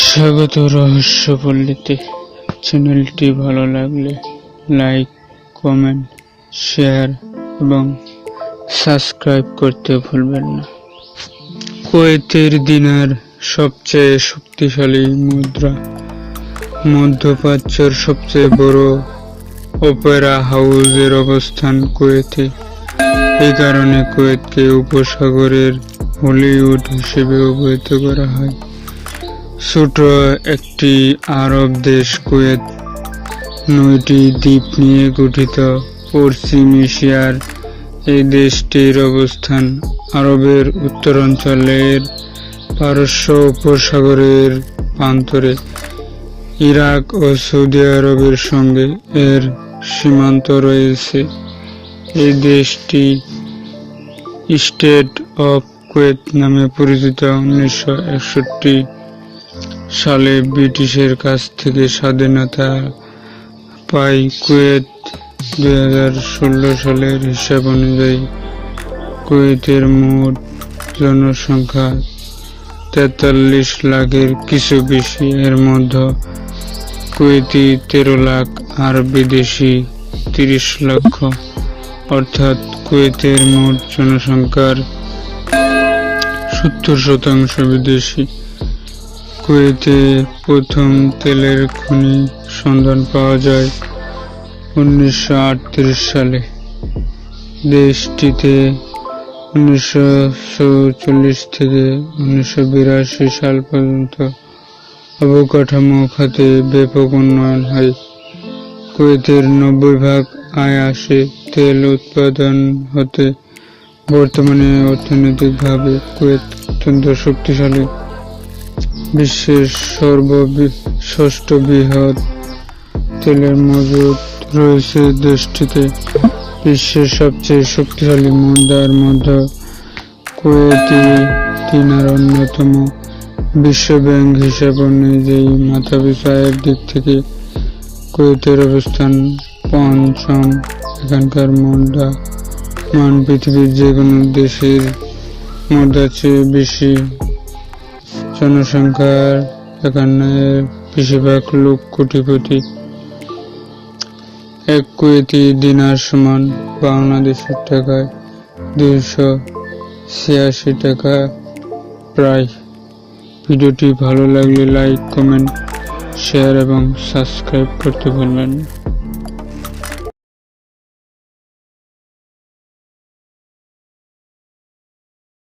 স্বাগত রহস্যপল্লীতে। চ্যানেলটি ভালো লাগলে লাইক, কমেন্ট, শেয়ার এবং সাবস্ক্রাইব করতে ভুলবেন না। কুয়েতের দিনার সবচেয়ে শক্তিশালী মুদ্রা, মধ্যপ্রাচ্যের সবচেয়ে বড় অপেরা হাউসের অবস্থান কুয়েতে। এই কারণে কুয়েতকে উপসাগরের হলিউড হিসেবে অভিহিত করা হয়। ছোট একটি আরব দেশ কুয়েত 9টি দ্বীপ নিয়ে গঠিত। পশ্চিম এশিয়ার এই দেশটির অবস্থান আরবের উত্তরাঞ্চলের পারস্য উপসাগরের প্রান্তরে। ইরাক ও সৌদি আরবের সঙ্গে এর সীমান্ত রয়েছে। এই দেশটি স্টেট অফ কুয়েত নামে পরিচিত। 1961 সালে ব্রিটিশের কাছ থেকে স্বাধীনতা পায় কুয়েত। 2016 সালের হিসাব অনুযায়ী কুয়েতের মোট জনসংখ্যা 43 লাখের কিছু বেশি। এর মধ্যে কুয়েতি 13 লাখ আর বিদেশি 30 লক্ষ, অর্থাৎ কুয়েতের মোট জনসংখ্যার 70% বিদেশি। কুয়েতে প্রথম তেলের খনি সন্ধান পাওয়া যায় 1938 সালে। দেশটিতে 1940 থেকে 1982 সাল পর্যন্ত অবকাঠামো খাতে ব্যাপক উন্নয়ন হয়। কুয়েতের 90% আয় আসে তেল উৎপাদন হতে। বর্তমানে অর্থনৈতিকভাবে কুয়েত অত্যন্ত শক্তিশালী। বিশ্বের ষষ্ঠ বৃহৎ তেলের মজুদ রয়েছে দেশটিতে। বিশ্বের সবচেয়ে শক্তিশালী মুদ্রার মধ্যে কুয়েতি দিনার অন্যতম। বিশ্বব্যাংক হিসাব অনুযায়ী মাথাপিছু আয়ের দিক থেকে কুয়েতের অবস্থান পঞ্চম। এখানকার মুদ্রা মান পৃথিবীর যে কোনো দেশের মুদ্রার চেয়ে বেশি। জনসংখ্যার এখানে বেশিরভাগ লোক কোটিপতি। এক কুয়েতি দিনার সমান বাংলাদেশের টাকায় 286 টাকা প্রায়। ভিডিওটি ভালো লাগলে লাইক, কমেন্ট, শেয়ার এবং সাবস্ক্রাইব করতে ভুলবেন না।